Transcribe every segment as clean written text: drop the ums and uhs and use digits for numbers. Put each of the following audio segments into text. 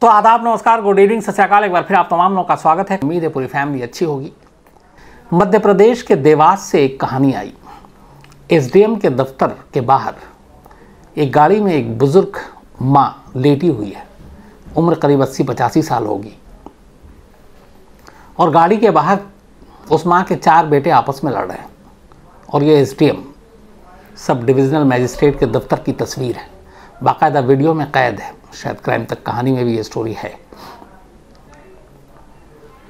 तो आदाब, नमस्कार, गुड इवनिंग, सत श्री अकाल। एक बार फिर आप तमाम लोगों का स्वागत है। उम्मीद है पूरी फैमिली अच्छी होगी। मध्य प्रदेश के देवास से एक कहानी आई। एसडीएम के दफ्तर के बाहर एक गाड़ी में एक बुजुर्ग माँ लेटी हुई है। उम्र करीब 80-85 साल होगी। और गाड़ी के बाहर उस माँ के 4 बेटे आपस में लड़ रहे हैं। और ये एसडीएम सब डिविजनल मजिस्ट्रेट के दफ्तर की तस्वीर है। बाकायदा वीडियो में कैद है। शायद क्राइम तक कहानी में भी ये स्टोरी है।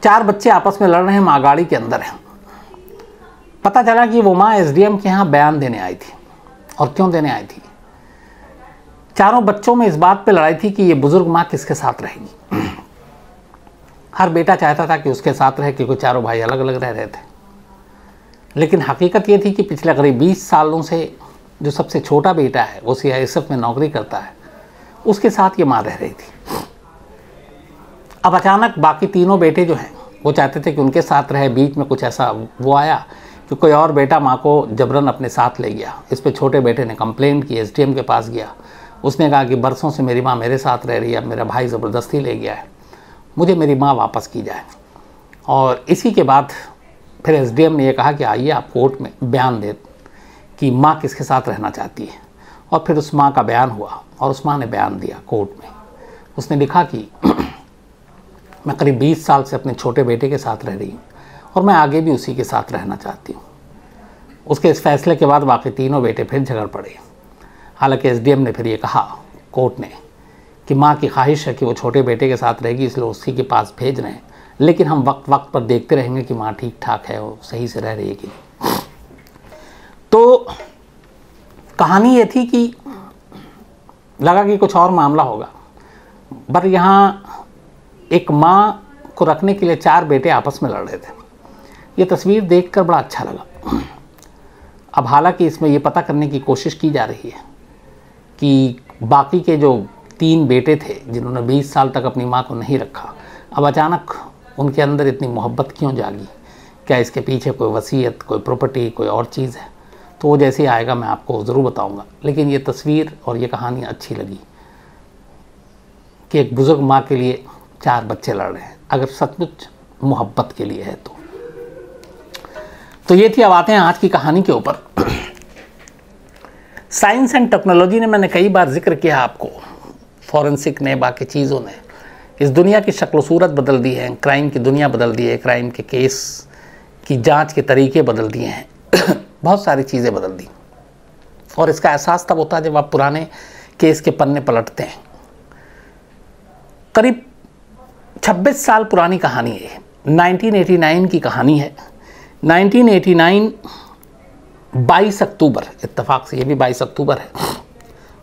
4 बच्चे आपस में लड़ रहे हैं। माँ गाड़ी के अंदर है। पता चला कि वो माँ एसडीएम के यहाँ बयान देने आई थी। और क्यों देने आई थी? चारों बच्चों में इस बात पे लड़ाई थी कि ये बुजुर्ग माँ किसके साथ रहेगी। हर बेटा चाहता था कि उसके साथ रहे, क्योंकि चारों भाई अलग अलग रह रहे थे। लेकिन हकीकत ये थी कि पिछले करीब 20 सालों से जो सबसे छोटा बेटा है वो सीआईएसएफ में नौकरी करता है, उसके साथ ये माँ रह रही थी। अब अचानक बाकी तीनों बेटे जो हैं वो चाहते थे कि उनके साथ रहे। बीच में कुछ ऐसा वो आया कि कोई और बेटा माँ को जबरन अपने साथ ले गया। इस पे छोटे बेटे ने कंप्लेंट की, एसडीएम के पास गया। उसने कहा कि बरसों से मेरी माँ मेरे साथ रह रही है, अब मेरा भाई ज़बरदस्ती ले गया है, मुझे मेरी माँ वापस की जाए। और इसी के बाद फिर एसडीएम ने यह कहा कि आइए आप कोर्ट में बयान दें कि माँ किसके साथ रहना चाहती है। और फिर उस माँ का बयान हुआ और उस माँ ने बयान दिया कोर्ट में। उसने लिखा कि मैं करीब 20 साल से अपने छोटे बेटे के साथ रह रही हूँ और मैं आगे भी उसी के साथ रहना चाहती हूँ। उसके इस फैसले के बाद बाकी तीनों बेटे फिर झगड़ पड़े। हालांकि एसडीएम ने फिर ये कहा कोर्ट ने कि माँ की ख्वाहिश है कि वो छोटे बेटे के साथ रहेगी, इसलिए उसी के पास भेज रहे हैं। लेकिन हम वक्त वक्त पर देखते रहेंगे कि माँ ठीक ठाक है, वो सही से रह रही है कि नहीं। तो कहानी ये थी कि लगा कि कुछ और मामला होगा, पर यहाँ एक माँ को रखने के लिए 4 बेटे आपस में लड़ रहे थे। ये तस्वीर देखकर बड़ा अच्छा लगा। अब हालांकि इसमें ये पता करने की कोशिश की जा रही है कि बाकी के जो 3 बेटे थे जिन्होंने 20 साल तक अपनी माँ को नहीं रखा, अब अचानक उनके अंदर इतनी मोहब्बत क्यों जागी। क्या इसके पीछे कोई वसीयत, कोई प्रॉपर्टी, कोई और चीज़ है? तो वो जैसे ही आएगा मैं आपको ज़रूर बताऊंगा। लेकिन ये तस्वीर और ये कहानी अच्छी लगी कि एक बुज़ुर्ग माँ के लिए 4 बच्चे लड़ रहे हैं, अगर सचमुच मोहब्बत के लिए है तो ये थी। अब आते हैं आज की कहानी के ऊपर। साइंस एंड टेक्नोलॉजी ने, मैंने कई बार जिक्र किया आपको, फॉरेंसिक ने, बाकी चीज़ों ने इस दुनिया की शक्ल सूरत बदल दी है। क्राइम की दुनिया बदल दी है। क्राइम के केस की जांच के तरीके बदल दिए हैं। बहुत सारी चीज़ें बदल दी। और इसका एहसास तब होता है जब आप पुराने केस के पन्ने पलटते हैं। करीब 26 साल पुरानी कहानी है। 1989 की कहानी है। 1989 22 अक्टूबर, इत्तेफाक से ये भी 22 अक्टूबर है।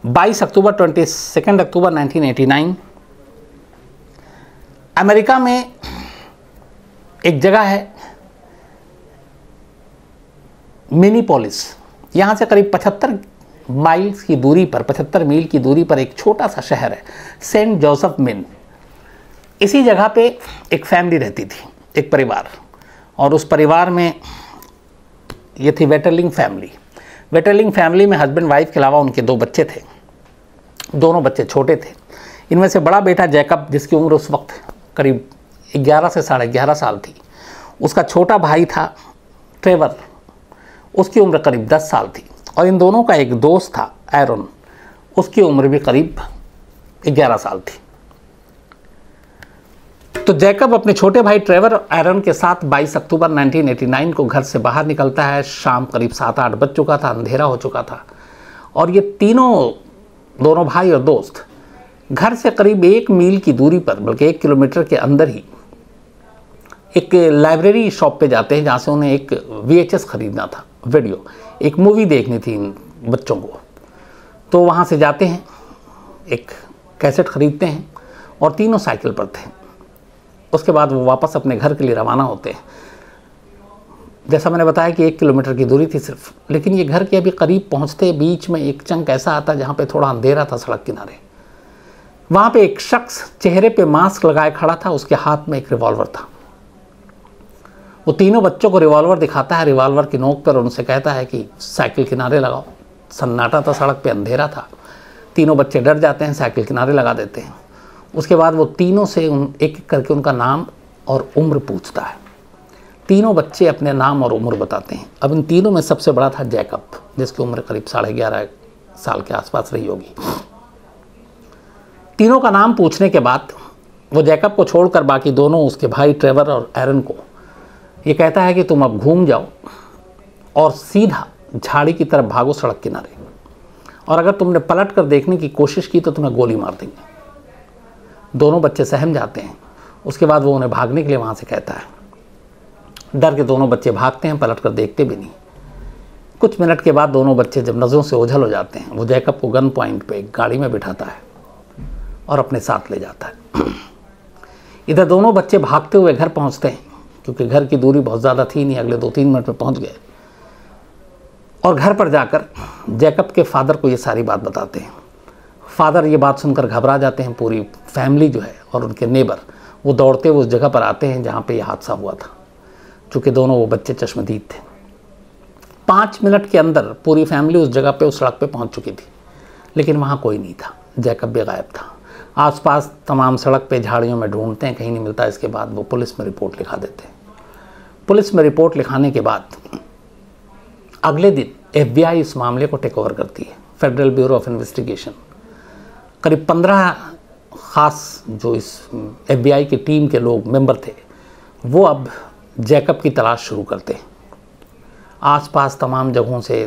22 अक्टूबर 22 अक्टूबर 1989 अमेरिका में एक जगह है मिनीपोलिस। यहाँ से करीब 75 माइल्स की दूरी पर, 75 मील की दूरी पर एक छोटा सा शहर है, सेंट जोसेफ मिन। इसी जगह पे एक फैमिली रहती थी, एक परिवार। और उस परिवार में ये थी वेटरलिंग फैमिली। वेटरलिंग फैमिली में हस्बैंड वाइफ के अलावा उनके 2 बच्चे थे। दोनों बच्चे छोटे थे। इनमें से बड़ा बेटा जैकब, जिसकी उम्र उस वक्त करीब 11 से 11.5 साल थी। उसका छोटा भाई था ट्रेवर, उसकी उम्र करीब 10 साल थी। और इन दोनों का एक दोस्त था एरन, उसकी उम्र भी करीब 11 साल थी। तो जैकब अपने छोटे भाई ट्रेवर और एरन के साथ 22 अक्टूबर 1989 को घर से बाहर निकलता है। शाम करीब 7-8 बज चुका था, अंधेरा हो चुका था। और ये दोनों भाई और दोस्त घर से करीब 1 मील की दूरी पर, बल्कि 1 किलोमीटर के अंदर ही एक लाइब्रेरी शॉप पे जाते हैं, जहाँ से उन्हें एक VHS खरीदना था, वीडियो, एक मूवी देखनी थी इन बच्चों को। तो वहाँ से जाते हैं, एक कैसेट ख़रीदते हैं और तीनों साइकिल पर थे। उसके बाद वो वापस अपने घर के लिए रवाना होते हैं। जैसा मैंने बताया कि 1 किलोमीटर की दूरी थी सिर्फ, लेकिन ये घर के अभी करीब पहुँचते बीच में एक चंक ऐसा आता जहाँ पे थोड़ा अंधेरा था सड़क किनारे। वहाँ पे एक शख्स चेहरे पे मास्क लगाए खड़ा था, उसके हाथ में एक रिवॉल्वर था। वो तीनों बच्चों को रिवॉल्वर दिखाता है, रिवॉल्वर की नोक पर, उनसे कहता है कि साइकिल किनारे लगाओ। सन्नाटा था, सड़क पे अंधेरा था। तीनों बच्चे डर जाते हैं, साइकिल किनारे लगा देते हैं। उसके बाद वो तीनों से एक एक करके उनका नाम और उम्र पूछता है। तीनों बच्चे अपने नाम और उम्र बताते हैं। अब इन तीनों में सबसे बड़ा था जैकब, जिसकी उम्र करीब 11.5 साल के आसपास रही होगी। तीनों का नाम पूछने के बाद वो जैकब को छोड़कर बाकी दोनों, उसके भाई ट्रेवर और एरन को ये कहता है कि तुम अब घूम जाओ और सीधा झाड़ी की तरफ भागो सड़क किनारे, और अगर तुमने पलट कर देखने की कोशिश की तो तुम्हें गोली मार देंगे। दोनों बच्चे सहम जाते हैं। उसके बाद वो उन्हें भागने के लिए वहाँ से कहता है। डर के दोनों बच्चे भागते हैं, पलट कर देखते भी नहीं। कुछ मिनट के बाद दोनों बच्चे जब नज़रों से ओझल हो जाते हैं, वो जैकब को गन पॉइंट पे एक गाड़ी में बिठाता है और अपने साथ ले जाता है। इधर दोनों बच्चे भागते हुए घर पहुँचते हैं, क्योंकि घर की दूरी बहुत ज़्यादा थी नहीं, अगले 2-3 मिनट में पहुँच गए। और घर पर जाकर जैकब के फादर को ये सारी बात बताते हैं। फादर ये बात सुनकर घबरा जाते हैं। पूरी फैमिली जो है और उनके नेबर वो दौड़ते हुए उस जगह पर आते हैं जहाँ पे ये हादसा हुआ था, चूँकि दोनों वो बच्चे चश्मदीद थे। 5 मिनट के अंदर पूरी फैमिली उस जगह पे, उस सड़क पे पहुँच चुकी थी, लेकिन वहाँ कोई नहीं था। जैकब भी गायब था। आसपास तमाम सड़क पे झाड़ियों में ढूंढते हैं, कहीं नहीं मिलता। इसके बाद वो पुलिस में रिपोर्ट लिखा देते हैं। पुलिस में रिपोर्ट लिखाने के बाद अगले दिन FBI इस मामले को टेक ओवर करती है, फेडरल ब्यूरो ऑफ इन्वेस्टिगेशन। करीब 15 ख़ास जो इस FBI की टीम के लोग मेंबर थे, वो अब जैकब की तलाश शुरू करते हैं। आसपास तमाम जगहों से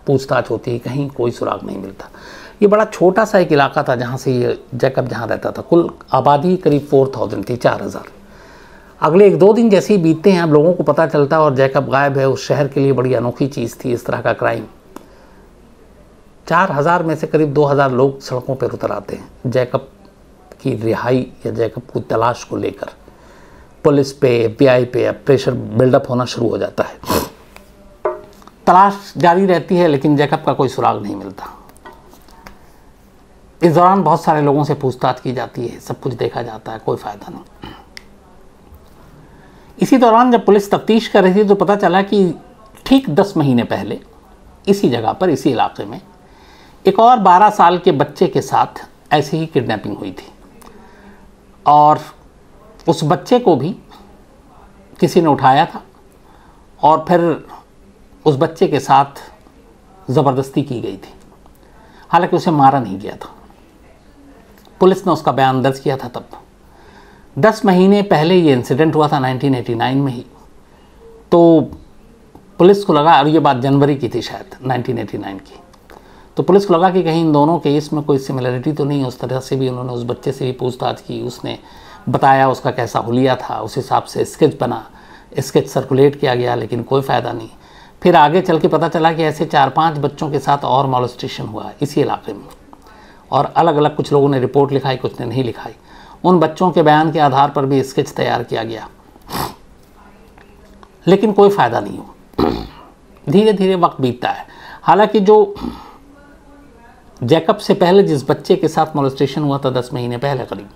पूछताछ होती है, कहीं कोई सुराग नहीं मिलता। ये बड़ा छोटा सा एक इलाका था जहाँ से ये जैकब जहाँ रहता था। कुल आबादी करीब 4000 थी, 4000। अगले 1-2 दिन जैसे ही बीतते हैं, अब लोगों को पता चलता है और जैकब गायब है। उस शहर के लिए बड़ी अनोखी चीज़ थी इस तरह का क्राइम। 4000 में से करीब 2000 लोग सड़कों पर उतर आते हैं जैकब की रिहाई या जैकब की तलाश को लेकर। पुलिस पे, FBI पे अब प्रेशर बिल्डअप होना शुरू हो जाता है। तलाश जारी रहती है, लेकिन जैकब का कोई सुराग नहीं मिलता। इस दौरान बहुत सारे लोगों से पूछताछ की जाती है, सब कुछ देखा जाता है, कोई फ़ायदा नहीं। इसी दौरान जब पुलिस तफ्तीश कर रही थी तो पता चला कि ठीक 10 महीने पहले इसी जगह पर, इसी इलाके में एक और 12 साल के बच्चे के साथ ऐसे ही किडनैपिंग हुई थी, और उस बच्चे को भी किसी ने उठाया था और फिर उस बच्चे के साथ ज़बरदस्ती की गई थी। हालांकि उसे मारा नहीं गया था। पुलिस ने उसका बयान दर्ज किया था तब। 10 महीने पहले ये इंसिडेंट हुआ था, 1989 में ही। तो पुलिस को लगा, और ये बात जनवरी की थी शायद 1989 की, तो पुलिस को लगा कि कहीं इन दोनों केस में कोई सिमिलरिटी तो नहीं। उस तरह से भी उन्होंने उस बच्चे से भी पूछताछ की। उसने बताया उसका कैसा हुलिया था, उस हिसाब से स्केच बना, स्केच सर्कुलेट किया गया, लेकिन कोई फ़ायदा नहीं। फिर आगे चल के पता चला कि ऐसे 4-5 बच्चों के साथ और मॉलेस्टेशन हुआ इसी इलाके में, और अलग अलग कुछ लोगों ने रिपोर्ट लिखाई, कुछ ने नहीं लिखाई। उन बच्चों के बयान के आधार पर भी स्केच तैयार किया गया, लेकिन कोई फ़ायदा नहीं हुआ। धीरे धीरे वक्त बीतता है। हालांकि जो जैकब से पहले जिस बच्चे के साथ मॉलेस्टेशन हुआ था 10 महीने पहले करीब,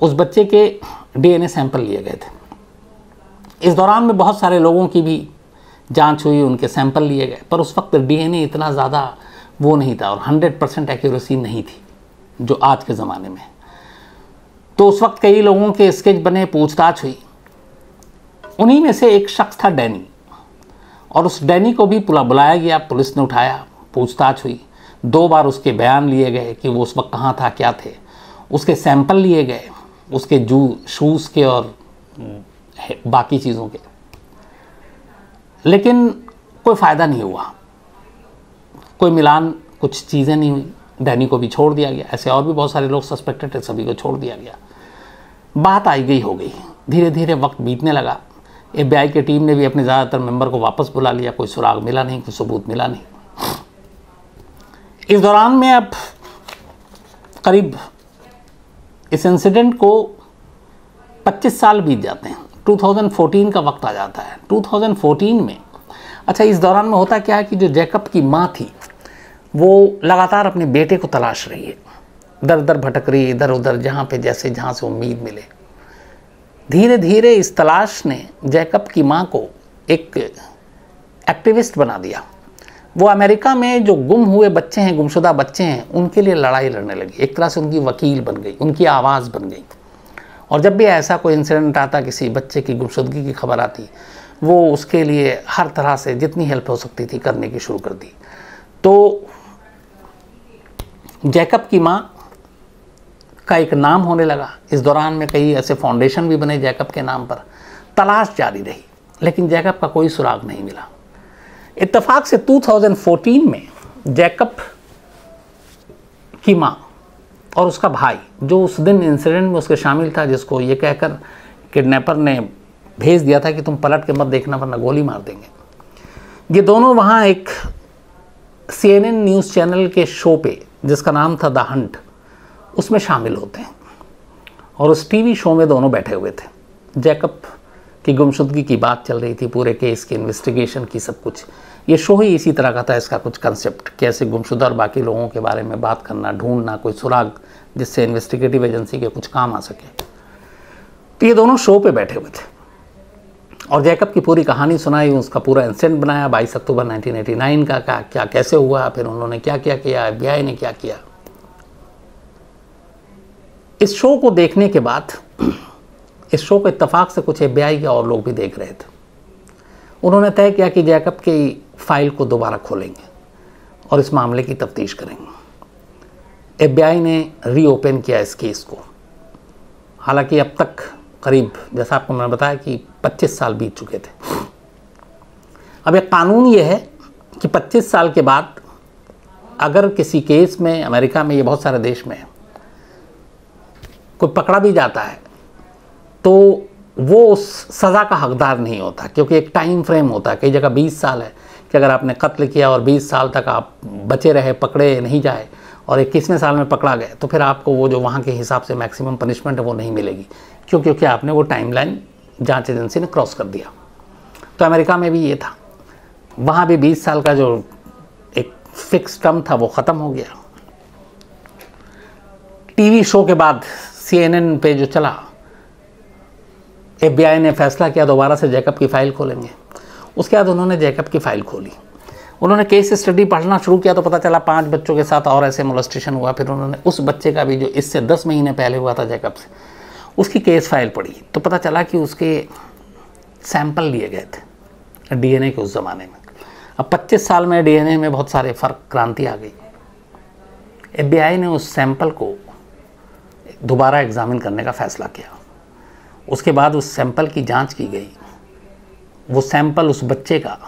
उस बच्चे के DNA सैंपल लिए गए थे। इस दौरान में बहुत सारे लोगों की भी जांच हुई, उनके सैंपल लिए गए, पर उस वक्त DNA इतना ज़्यादा वो नहीं था और 100% एक्यूरेसी नहीं थी जो आज के ज़माने में। तो उस वक्त कई लोगों के स्केच बने, पूछताछ हुई। उन्हीं में से एक शख्स था डैनी, और उस डैनी को भी बुलाया गया, पुलिस ने उठाया, पूछताछ हुई। 2 बार उसके बयान लिए गए कि वो उस वक्त कहाँ था, क्या थे। उसके सैंपल लिए गए, उसके शूज़ के और बाकी चीज़ों के, लेकिन कोई फ़ायदा नहीं हुआ, कोई मिलान, कुछ चीज़ें नहीं हुई। डैनी को भी छोड़ दिया गया। ऐसे और भी बहुत सारे लोग सस्पेक्टेड थे, सभी को छोड़ दिया गया। बात आई गई हो गई। धीरे धीरे वक्त बीतने लगा। FBI की टीम ने भी अपने ज़्यादातर मेंबर को वापस बुला लिया। कोई सुराग मिला नहीं, कोई सबूत मिला नहीं। इस दौरान में अब करीब इस इंसिडेंट को 25 साल बीत जाते हैं। 2014 का वक्त आ जाता है। 2014 में, अच्छा, इस दौरान में होता क्या है कि जो जैकब की माँ थी वो लगातार अपने बेटे को तलाश रही है, दर दर भटक रही है, इधर उधर, जहाँ से उम्मीद मिले। धीरे धीरे इस तलाश ने जैकब की माँ को एक एक्टिविस्ट बना दिया। वो अमेरिका में जो गुम हुए बच्चे हैं, गुमशुदा बच्चे हैं, उनके लिए लड़ाई लड़ने लगी। एक तरह से उनकी वकील बन गई, उनकी आवाज़ बन गई। और जब भी ऐसा कोई इंसिडेंट आता, किसी बच्चे की गुमशुदगी की खबर आती, वो उसके लिए हर तरह से जितनी हेल्प हो सकती थी करने की शुरू कर दी। तो जैकब की माँ का एक नाम होने लगा। इस दौरान में कई ऐसे फाउंडेशन भी बने जैकब के नाम पर। तलाश जारी रही, लेकिन जैकब का कोई सुराग नहीं मिला। इत्तेफाक से 2014 में जैकब की माँ और उसका भाई, जो उस दिन इंसिडेंट में उसके शामिल था, जिसको ये कहकर किडनैपर ने भेज दिया था कि तुम पलट के मत देखना वरना गोली मार देंगे, ये दोनों वहाँ एक CNN न्यूज़ चैनल के शो पे, जिसका नाम था द हंट, उसमें शामिल होते हैं। और उस टीवी शो में दोनों बैठे हुए थे। जैकब की गुमशुदगी की बात चल रही थी, पूरे केस की इन्वेस्टिगेशन की, सब कुछ। ये शो ही इसी तरह का था, इसका कुछ कंसेप्ट, कैसे गुमशुदा और बाकी लोगों के बारे में बात करना, ढूंढना कोई सुराग जिससे इन्वेस्टिगेटिव एजेंसी के कुछ काम आ सके। तो ये दोनों शो पे बैठे हुए थे और जैकब की पूरी कहानी सुनाई, उसका पूरा इंसिडेंट बनाया 22 अक्टूबर 1989 का, क्या कैसे हुआ, फिर उन्होंने क्या क्या किया, FBI ने क्या किया। इस शो को देखने के बाद, इस शो को इत्तेफाक से कुछ FBI के और लोग भी देख रहे थे। उन्होंने तय किया कि जैकब की फाइल को दोबारा खोलेंगे और इस मामले की तफ्तीश करेंगे। FBI ने रीओपन किया इस केस को। हालांकि अब तक करीब, जैसा आपको मैंने बताया कि 25 साल बीत चुके थे। अब एक कानून ये है कि 25 साल के बाद अगर किसी केस में, अमेरिका में, ये बहुत सारे देश में कोई पकड़ा भी जाता है तो वो उस सज़ा का हकदार नहीं होता, क्योंकि एक टाइम फ्रेम होता है। कई जगह 20 साल है कि अगर आपने कत्ल किया और 20 साल तक आप बचे रहे, पकड़े नहीं जाए, और 21वें साल में पकड़ा गए, तो फिर आपको वो जो वहाँ के हिसाब से मैक्सिमम पनिशमेंट है वो नहीं मिलेगी, क्योंकि आपने वो टाइमलाइन जांच एजेंसी ने क्रॉस कर दिया। तो अमेरिका में भी ये था, वहाँ भी 20 साल का जो एक फिक्स टर्म था वो ख़त्म हो गया। टीवी शो के बाद CNN पे जो चला, FBI ने फैसला किया दोबारा से जैकब की फ़ाइल खोलेंगे। उसके बाद उन्होंने जैकब की फ़ाइल खोली, उन्होंने केस स्टडी पढ़ना शुरू किया, तो पता चला 5 बच्चों के साथ और ऐसे मोलेस्टेशन हुआ। फिर उन्होंने उस बच्चे का भी जो इससे 10 महीने पहले हुआ था जैकब से, उसकी केस फाइल पढ़ी, तो पता चला कि उसके सैंपल लिए गए थे DNA के उस ज़माने में। अब 25 साल में DNA में बहुत सारे फ़र्क, क्रांति आ गई। FBI ने उस सैंपल को दोबारा एग्ज़ामिन करने का फ़ैसला किया। उसके बाद उस सैंपल की जांच की गई। वो सैंपल उस बच्चे का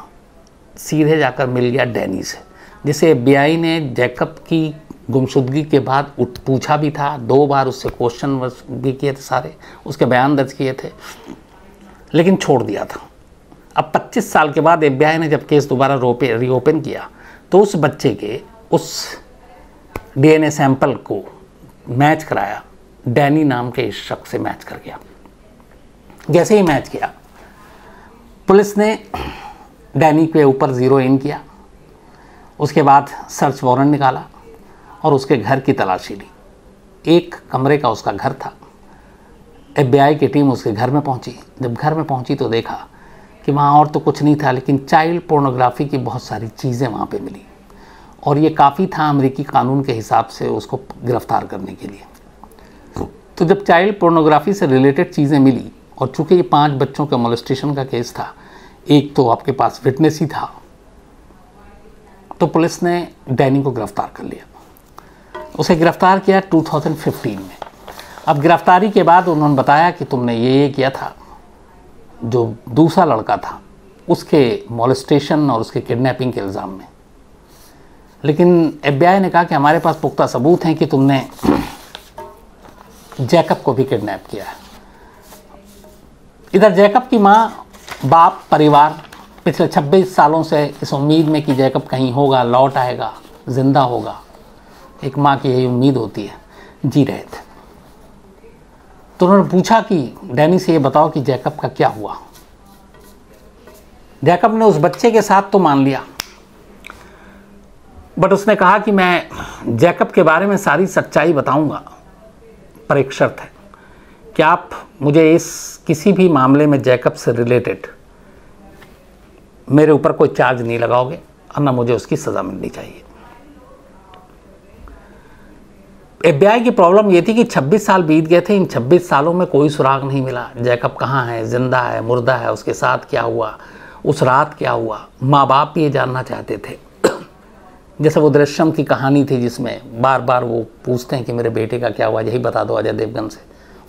सीधे जाकर मिल गया डैनी से, जिसे FBI ने जैकब की गुमशुदगी के बाद पूछा भी था, 2 बार उससे क्वेश्चन भी किए थे, सारे उसके बयान दर्ज किए थे, लेकिन छोड़ दिया था। अब 25 साल के बाद FBI ने जब केस दोबारा रीओपन किया, तो उस बच्चे के उस DNA सैंपल को मैच कराया, डैनी नाम के इस शख्स से मैच कर गया। जैसे ही मैच किया, पुलिस ने डैनी के ऊपर ज़ीरो इन किया। उसके बाद सर्च वारंट निकाला और उसके घर की तलाशी ली। 1 कमरे का उसका घर था। FBI की टीम उसके घर में पहुंची। जब घर में पहुंची तो देखा कि वहाँ और तो कुछ नहीं था, लेकिन चाइल्ड पोर्नोग्राफी की बहुत सारी चीज़ें वहाँ पे मिली, और ये काफ़ी था अमेरिकी कानून के हिसाब से उसको गिरफ्तार करने के लिए। तो जब चाइल्ड पोर्नोग्राफी से रिलेटेड चीज़ें मिली, और चूँकि ये 5 बच्चों के मोलेस्टेशन का केस था, एक तो आपके पास विटनेस ही था, तो पुलिस ने डैनी को गिरफ्तार कर लिया। उसे गिरफ्तार किया 2015 में। अब गिरफ्तारी के बाद उन्होंने बताया कि तुमने ये किया था। जो दूसरा लड़का था उसके मोलेस्टेशन और उसके किडनैपिंग के इल्ज़ाम में, लेकिन FBI ने कहा कि हमारे पास पुख्ता सबूत हैं कि तुमने जैकब को भी किडनैप किया है। इधर जैकब की माँ, बाप, परिवार पिछले 26 सालों से इस उम्मीद में कि जैकब कहीं होगा, लौट आएगा, ज़िंदा होगा, एक माँ की यही उम्मीद होती है, जी रहे थे। तो उन्होंने पूछा कि डैनी से ये बताओ कि जैकब का क्या हुआ। जैकब ने उस बच्चे के साथ तो मान लिया, बट उसने कहा कि मैं जैकब के बारे में सारी सच्चाई बताऊंगा, पर एक शर्त है कि आप मुझे इस किसी भी मामले में जैकब से रिलेटेड मेरे ऊपर कोई चार्ज नहीं लगाओगे, और ना मुझे उसकी सज़ा मिलनी चाहिए। FBI की प्रॉब्लम ये थी कि 26 साल बीत गए थे, इन 26 सालों में कोई सुराग नहीं मिला। जैकब कहाँ है, जिंदा है, मुर्दा है, उसके साथ क्या हुआ, उस रात क्या हुआ। माँ बाप भी ये जानना चाहते थे। जैसे वो दृश्यम की कहानी थी जिसमें बार बार वो पूछते हैं कि मेरे बेटे का क्या हुआ, यही बता दो अजय देवगन से,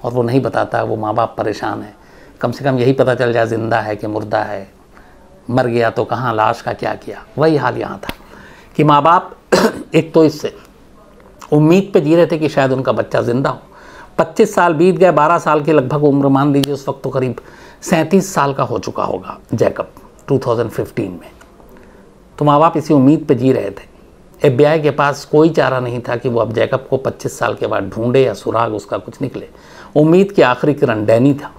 और वो नहीं बताता। वो माँ बाप परेशान है, कम से कम यही पता चल जाए जिंदा है कि मुर्दा है, मर गया तो कहाँ, लाश का क्या किया। वही हाल यहाँ था कि माँ बाप एक तो इससे उम्मीद पे जी रहे थे कि शायद उनका बच्चा जिंदा हो। 25 साल बीत गए, 12 साल की लगभग उम्र मान लीजिए उस वक्त, तो करीब 37 साल का हो चुका होगा जैकब 2015 में। तो माँ बाप इसी उम्मीद पे जी रहे थे। FBI के पास कोई चारा नहीं था कि वो अब जैकब को 25 साल के बाद ढूंढे या सुराग उसका कुछ निकले। उम्मीद की आखिरी किरण डैनी था।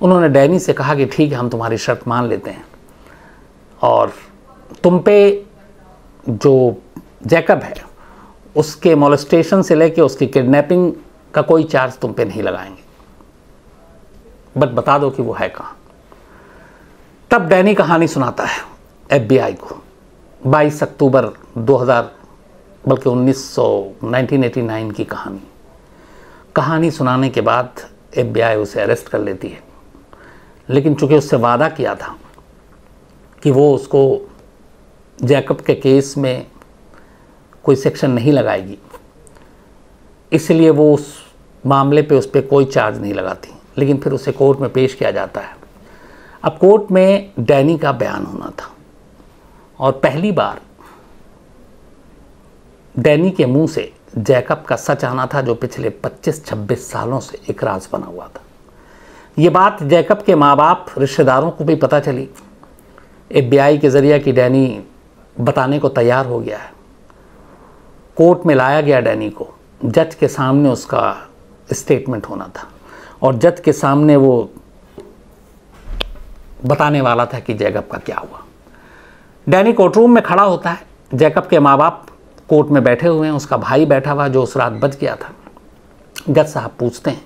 उन्होंने डैनी से कहा कि ठीक है, हम तुम्हारी शर्त मान लेते हैं और तुम पे जो जैकब है उसके मोलेस्टेशन से लेके उसकी किडनैपिंग का कोई चार्ज तुम पे नहीं लगाएंगे, बट बता दो कि वो है कहाँ। तब डैनी कहानी सुनाता है FBI को। 22 अक्टूबर 2000 बल्कि 1989 की कहानी सुनाने के बाद FBI उसे अरेस्ट कर लेती है। लेकिन चूंकि उससे वादा किया था कि वो उसको जैकब के केस में कोई सेक्शन नहीं लगाएगी, इसलिए वो उस मामले पे उस पर कोई चार्ज नहीं लगाती। लेकिन फिर उसे कोर्ट में पेश किया जाता है। अब कोर्ट में डैनी का बयान होना था और पहली बार डैनी के मुंह से जैकब का सच आना था, जो पिछले 25-26 सालों से एक राज बना हुआ था। ये बात जैकब के माँ बाप, रिश्तेदारों को भी पता चली FBI के ज़रिए कि डैनी बताने को तैयार हो गया है। कोर्ट में लाया गया डैनी को, जज के सामने उसका स्टेटमेंट होना था और जज के सामने वो बताने वाला था कि जैकब का क्या हुआ। डैनी कोर्टरूम में खड़ा होता है, जैकब के माँ बाप कोर्ट में बैठे हुए हैं, उसका भाई बैठा हुआ जो उस रात बच गया था। जज साहब पूछते हैं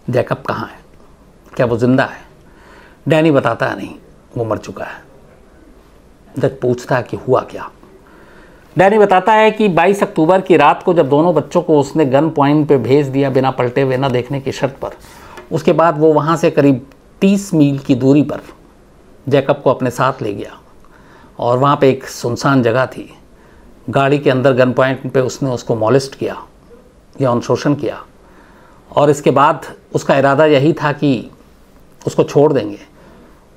जैकब कहाँ है, क्या वो जिंदा है? डैनी बताता है नहीं, वो मर चुका है। जज पूछता है कि हुआ क्या? डैनी बताता है कि 22 अक्टूबर की रात को जब दोनों बच्चों को उसने गन पॉइंट पे भेज दिया बिना पलटे हुए, ना देखने की शर्त पर, उसके बाद वो वहाँ से करीब 30 मील की दूरी पर जैकब को अपने साथ ले गया और वहाँ पे एक सुनसान जगह थी। गाड़ी के अंदर गन पॉइंट पे उसने उसको मॉलेस्ट किया, यौन शोषण किया और इसके बाद उसका इरादा यही था कि उसको छोड़ देंगे।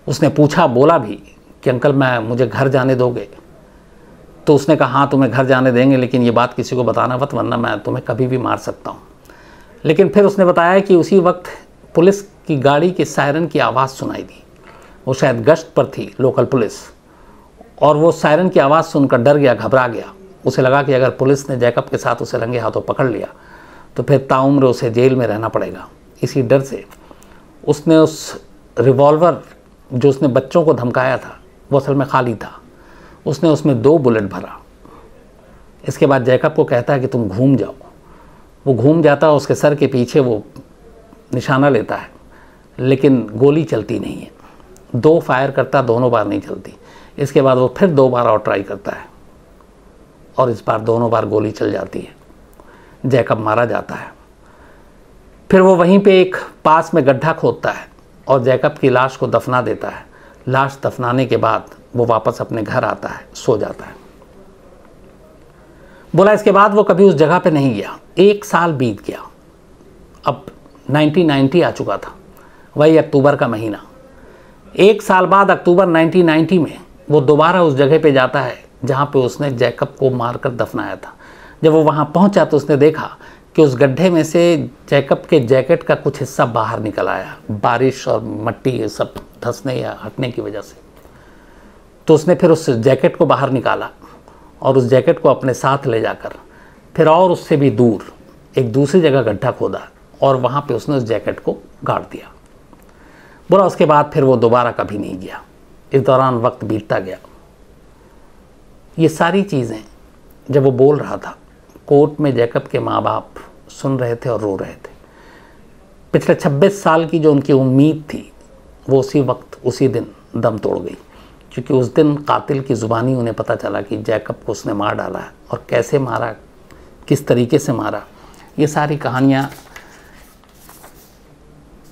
उसने पूछा, बोला भी कि अंकल मुझे घर जाने दोगे? तो उसने कहा हाँ तुम्हें घर जाने देंगे, लेकिन ये बात किसी को बताना मत, वरना मैं तुम्हें कभी भी मार सकता हूँ। लेकिन फिर उसने बताया कि उसी वक्त पुलिस की गाड़ी के सायरन की आवाज़ सुनाई दी। वो शायद गश्त पर थी, लोकल पुलिस, और वो सायरन की आवाज़ सुनकर डर गया, घबरा गया। उसे लगा कि अगर पुलिस ने जैकब के साथ उसे रंगे हाथों पकड़ लिया तो फिर ताउम्र उसे जेल में रहना पड़ेगा। इसी डर से उसने उस रिवॉल्वर जो उसने बच्चों को धमकाया था, वो असल में खाली था, उसने उसमें 2 बुलेट भरा। इसके बाद जैकब को कहता है कि तुम घूम जाओ। वो घूम जाता है, उसके सर के पीछे वो निशाना लेता है, लेकिन गोली चलती नहीं है। 2 फायर करता, दोनों बार नहीं चलती। इसके बाद वो फिर 2 बार और ट्राई करता है और इस बार दोनों बार गोली चल जाती है। जैकब मारा जाता है। फिर वो वहीं पे एक पास में गड्ढा खोदता है और जैकब की लाश को दफना देता है। लाश दफनाने के बाद वो वापस अपने घर आता है, सो जाता है। बोला इसके बाद वो कभी उस जगह पे नहीं गया। 1 साल बीत गया। अब 1990 आ चुका था, वही अक्टूबर का महीना। 1 साल बाद अक्टूबर 1990 में वो दोबारा उस जगह पे जाता है जहाँ पे उसने जैकब को मारकर दफनाया था। जब वो वहाँ पहुँचा तो उसने देखा कि उस गड्ढे में से जैकब के जैकेट का कुछ हिस्सा बाहर निकल आया, बारिश और मट्टी ये सब धंसने या हटने की वजह से। तो उसने फिर उस जैकेट को बाहर निकाला और उस जैकेट को अपने साथ ले जाकर फिर और उससे भी दूर एक दूसरी जगह गड्ढा खोदा और वहाँ पे उसने उस जैकेट को गाड़ दिया। बोला उसके बाद फिर वो दोबारा कभी नहीं गया। इस दौरान वक्त बीतता गया। ये सारी चीज़ें जब वो बोल रहा था, कोर्ट में जैकब के माँ बाप सुन रहे थे और रो रहे थे। पिछले 26 साल की जो उनकी उम्मीद थी वो उसी वक्त उसी दिन दम तोड़ गई। क्योंकि उस दिन कातिल की ज़ुबानी उन्हें पता चला कि जैकब को उसने मार डाला है, और कैसे मारा, किस तरीके से मारा। ये सारी कहानियाँ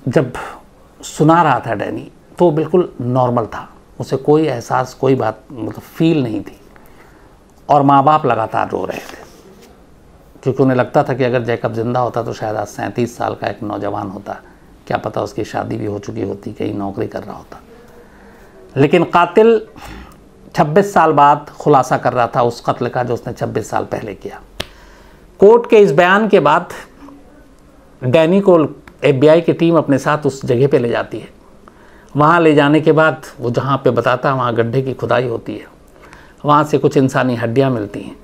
जब सुना रहा था डैनी तो वो बिल्कुल नॉर्मल था, उसे कोई एहसास, कोई बात मतलब फील नहीं थी। और माँ बाप लगातार रो रहे थे, क्योंकि उन्हें लगता था कि अगर जैकब ज़िंदा होता तो शायद आज 37 साल का एक नौजवान होता, क्या पता उसकी शादी भी हो चुकी होती, कहीं नौकरी कर रहा होता। लेकिन कातिल 26 साल बाद खुलासा कर रहा था उस कत्ल का जो उसने 26 साल पहले किया। कोर्ट के इस बयान के बाद डैनी को FBI की टीम अपने साथ उस जगह पे ले जाती है। वहाँ ले जाने के बाद वो जहाँ पे बताता है वहाँ गड्ढे की खुदाई होती है, वहाँ से कुछ इंसानी हड्डियाँ मिलती हैं,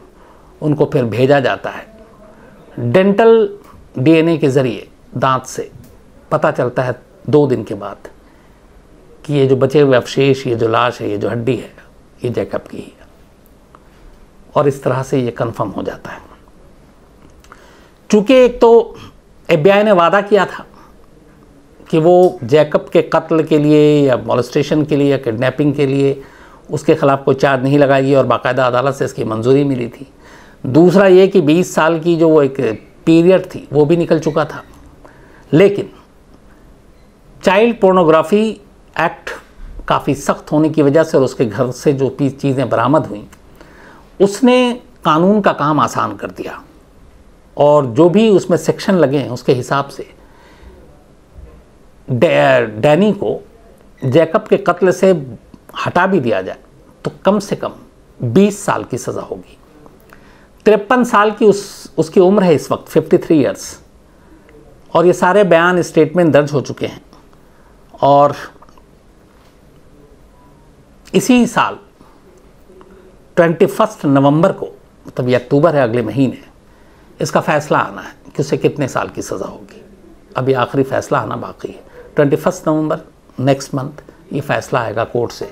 उनको फिर भेजा जाता है। डेंटल DNA के ज़रिए दांत से पता चलता है 2 दिन के बाद कि ये जो बचे हुए अवशेष, ये जो लाश है, ये जो हड्डी है, ये जैकब की है। और इस तरह से ये कंफर्म हो जाता है। चूँकि एक तो FBI ने वादा किया था कि वो जैकब के कत्ल के लिए या मॉलेस्टेशन के लिए या किडनैपिंग के लिए उसके खिलाफ कोई चार्ज नहीं लगाएगी, और बाकायदा अदालत से इसकी मंजूरी मिली थी। दूसरा ये कि 20 साल की जो वो एक पीरियड थी वो भी निकल चुका था। लेकिन चाइल्ड पोर्नोग्राफी एक्ट काफ़ी सख्त होने की वजह से और उसके घर से जो चीज़ें बरामद हुई, उसने कानून का काम आसान कर दिया। और जो भी उसमें सेक्शन लगे हैं उसके हिसाब से डैनी को जैकब के कत्ल से हटा भी दिया जाए तो कम से कम 20 साल की सज़ा होगी। 53 साल की उसकी उम्र है इस वक्त, 53 ईयर्स। और ये सारे बयान, स्टेटमेंट दर्ज हो चुके हैं। और इसी साल 21 नवंबर को, मतलब ये अक्टूबर है, अगले महीने, इसका फ़ैसला आना है कि उसे कितने साल की सज़ा होगी। अभी आखिरी फ़ैसला आना बाकी है। 21 नवंबर नेक्स्ट मंथ ये फ़ैसला आएगा कोर्ट से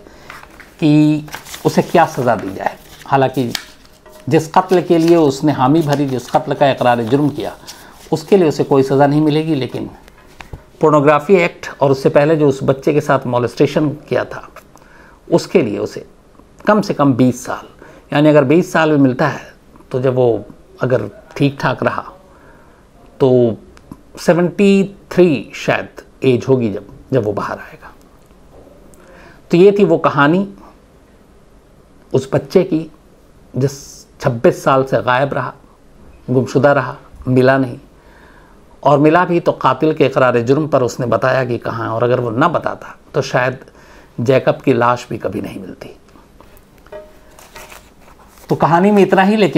कि उसे क्या सज़ा दी जाए। हालांकि जिस कत्ल के लिए उसने हामी भरी, जिस कत्ल का इकरार जुर्म किया, उसके लिए उसे कोई सज़ा नहीं मिलेगी। लेकिन पोर्नोग्राफी एक्ट और उससे पहले जो उस बच्चे के साथ मॉलेस्टेशन किया था, उसके लिए उसे कम से कम 20 साल, यानी अगर 20 साल में मिलता है तो जब वो अगर ठीक ठाक रहा तो 73 शायद एज होगी जब वो बाहर आएगा। तो ये थी वो कहानी उस बच्चे की जिस 26 साल से गायब रहा, गुमशुदा रहा, मिला नहीं, और मिला भी तो कातिल के इकरार जुर्म पर उसने बताया कि कहाँ है। और अगर वो ना बताता तो शायद जैकब की लाश भी कभी नहीं मिलती। तो कहानी में इतना ही। लेकिन